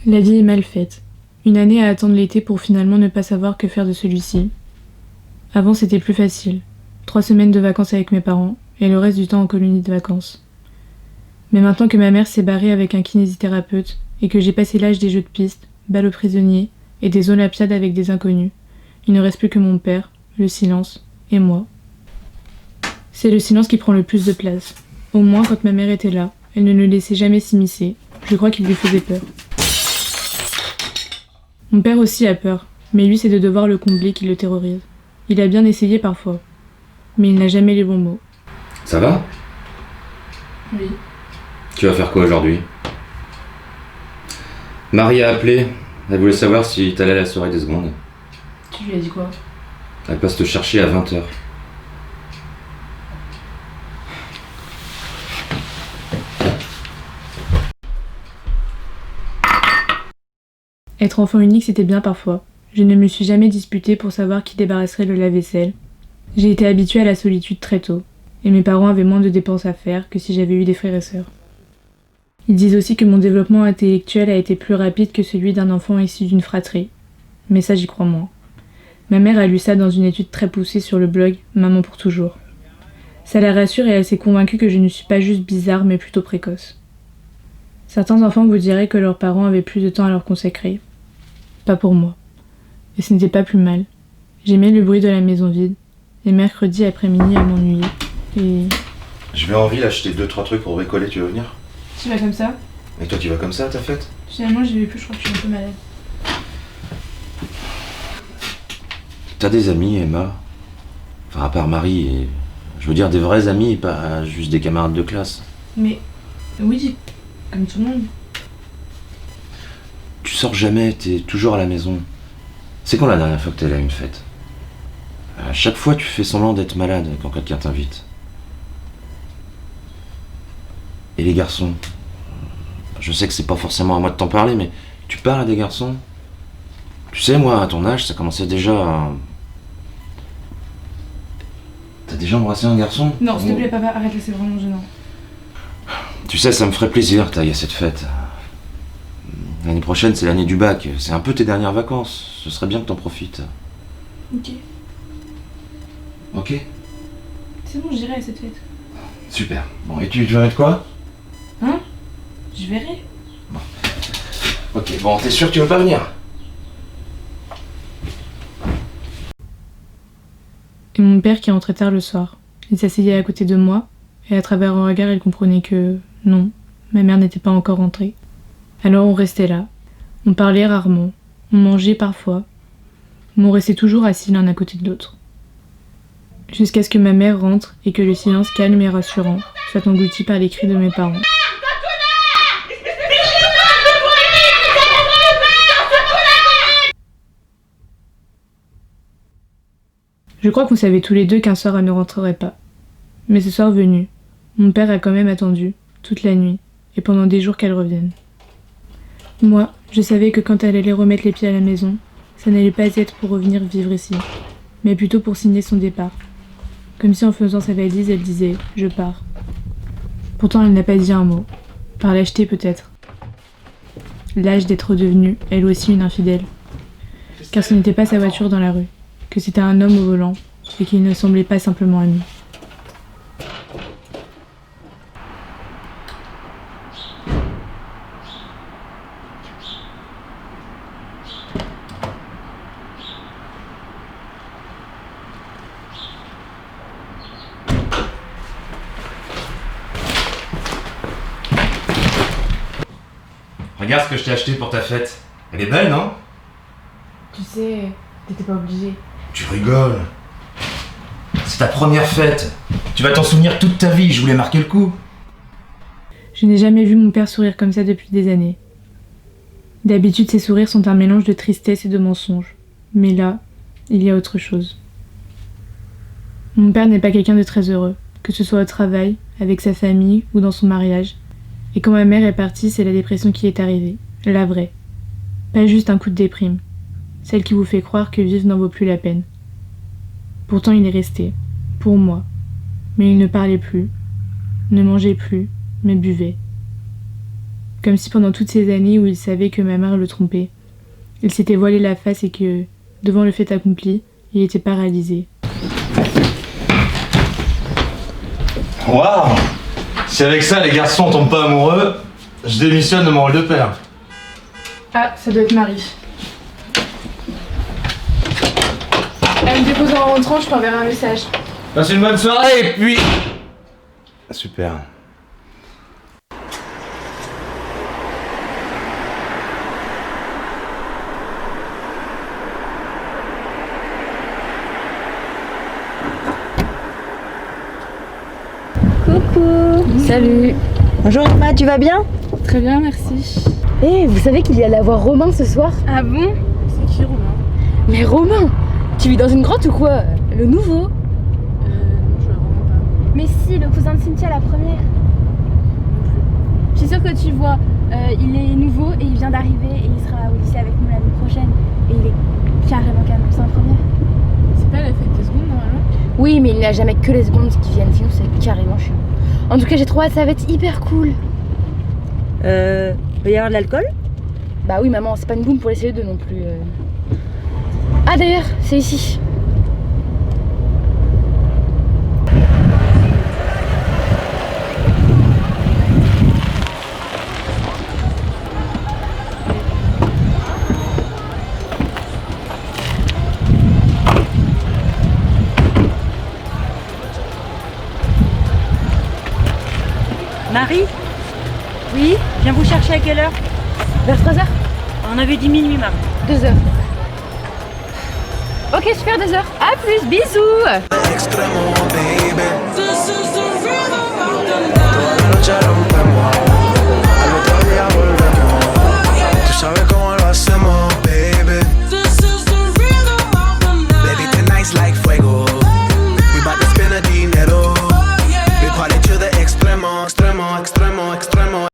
La vie est mal faite. Une année à attendre l'été pour finalement ne pas savoir que faire de celui-ci. Avant, c'était plus facile. 3 semaines de vacances avec mes parents, et le reste du temps en colonie de vacances. Mais maintenant que ma mère s'est barrée avec un kinésithérapeute, et que j'ai passé l'âge des jeux de piste, balles aux prisonniers, et des olympiades avec des inconnus, il ne reste plus que mon père, le silence, et moi. C'est le silence qui prend le plus de place. Au moins, quand ma mère était là, elle ne le laissait jamais s'immiscer. Je crois qu'il lui faisait peur. Mon père aussi a peur, mais lui c'est de devoir le combler qui le terrorise. Il a bien essayé parfois, mais il n'a jamais les bons mots. Ça va ? Oui. Tu vas faire quoi aujourd'hui ? Marie a appelé. Elle voulait savoir si t'allais à la soirée des secondes. Tu lui as dit quoi ? Elle passe te chercher à 20h. Être enfant unique, c'était bien parfois. Je ne me suis jamais disputée pour savoir qui débarrasserait le lave-vaisselle. J'ai été habituée à la solitude très tôt, et mes parents avaient moins de dépenses à faire que si j'avais eu des frères et sœurs. Ils disent aussi que mon développement intellectuel a été plus rapide que celui d'un enfant issu d'une fratrie. Mais ça, j'y crois moins. Ma mère a lu ça dans une étude très poussée sur le blog Maman pour toujours. Ça la rassure et elle s'est convaincue que je ne suis pas juste bizarre, mais plutôt précoce. Certains enfants vous diraient que leurs parents avaient plus de temps à leur consacrer. Pas pour moi. Et ce n'était pas plus mal. J'aimais le bruit de la maison vide. Les mercredis après-midi à m'ennuyer. Et... Je vais en ville acheter 2-3 trucs pour bricoler, tu veux venir ? Tu vas comme ça ? Et toi tu vas comme ça à ta fête ? Finalement, j'y vais plus, je crois que je suis un peu malade. T'as des amis, Emma ? Enfin, à part Marie, et... je veux dire des vrais amis, pas juste des camarades de classe. Mais oui, comme tout le monde. Tu sors jamais, t'es toujours à la maison. C'est quand la dernière fois que t'es allé à une fête ? À chaque fois, tu fais semblant d'être malade quand quelqu'un t'invite. Et les garçons ? Je sais que c'est pas forcément à moi de t'en parler, mais tu parles à des garçons ? Tu sais, moi, à ton âge, ça commençait déjà à... T'as déjà embrassé un garçon ? Non, s'il te plaît, papa, arrête là, c'est vraiment gênant. Tu sais, ça me ferait plaisir que t'ailles à cette fête. L'année prochaine, c'est l'année du bac. C'est un peu tes dernières vacances. Ce serait bien que t'en profites. Ok. Ok ? C'est bon, j'irai à cette fête. Super. Bon, et tu veux mettre quoi ? Hein ? Je verrai. Ok, bon, t'es sûr que tu veux pas venir ? Et mon père qui rentrait tard le soir. Il s'asseyait à côté de moi, et à travers un regard, il comprenait que non, ma mère n'était pas encore rentrée. Alors on restait là. On parlait rarement. On mangeait parfois. Mais on restait toujours assis l'un à côté de l'autre. Jusqu'à ce que ma mère rentre et que le silence calme et rassurant soit englouti par les cris de mes parents. Je crois qu'on savait tous les deux qu'un soir elle ne rentrerait pas. Mais ce soir venu, mon père a quand même attendu, toute la nuit, et pendant des jours qu'elle revienne. Moi, je savais que quand elle allait remettre les pieds à la maison, ça n'allait pas être pour revenir vivre ici, mais plutôt pour signer son départ. Comme si en faisant sa valise, elle disait « je pars ». Pourtant, elle n'a pas dit un mot. Par lâcheté peut-être. L'âge d'être devenue, elle aussi, une infidèle. Car ce n'était pas sa voiture dans la rue, que c'était un homme au volant, et qu'il ne semblait pas simplement ami. Regarde ce que je t'ai acheté pour ta fête. Elle est belle, non ? Tu sais, t'étais pas obligé. Tu rigoles. C'est ta première fête. Tu vas t'en souvenir toute ta vie, je voulais marquer le coup. Je n'ai jamais vu mon père sourire comme ça depuis des années. D'habitude, ses sourires sont un mélange de tristesse et de mensonge. Mais là, il y a autre chose. Mon père n'est pas quelqu'un de très heureux, que ce soit au travail, avec sa famille ou dans son mariage. Et quand ma mère est partie, c'est la dépression qui est arrivée. La vraie. Pas juste un coup de déprime. Celle qui vous fait croire que vivre n'en vaut plus la peine. Pourtant, il est resté. Pour moi. Mais il ne parlait plus. Ne mangeait plus, mais buvait. comme si pendant toutes ces années où il savait que ma mère le trompait, il s'était voilé la face et que, devant le fait accompli, il était paralysé. Waouh! Si avec ça les garçons tombent pas amoureux, je démissionne de mon rôle de père. Ah, ça doit être Marie. Elle me dépose en rentrant, je t'enverrai un message. Passe une bonne soirée et puis... Super. Coucou. Salut. Bonjour Emma, tu vas bien? Très bien, merci. Eh, vous savez qu'il y allait avoir Romain ce soir? Ah bon? C'est qui Romain? Mais Romain, tu vis dans une grotte ou quoi? Le nouveau? Non, je vois vraiment pas. Mais si, le cousin de Cynthia, la première. Je suis sûre que tu vois, il est nouveau et il vient d'arriver et il sera au lycée avec nous l'année prochaine. Et il est carrément c'est en première. C'est pas la fête des secondes normalement? Oui, mais il n'y a jamais que les secondes qui viennent, sinon c'est carrément chiant. En tout cas, j'ai trop hâte, ça va être hyper cool. Peut y avoir de l'alcool? Bah oui, maman, c'est pas une boum pour les CE2 non plus. Ah d'ailleurs, c'est ici. Marie, Oui, viens vous chercher à quelle heure? vers 3h? On avait dit minuit, Marie. 2h. Ok, super, 2h. À plus, bisous. Noche rompemos, al otro día volvemos. Tú sabes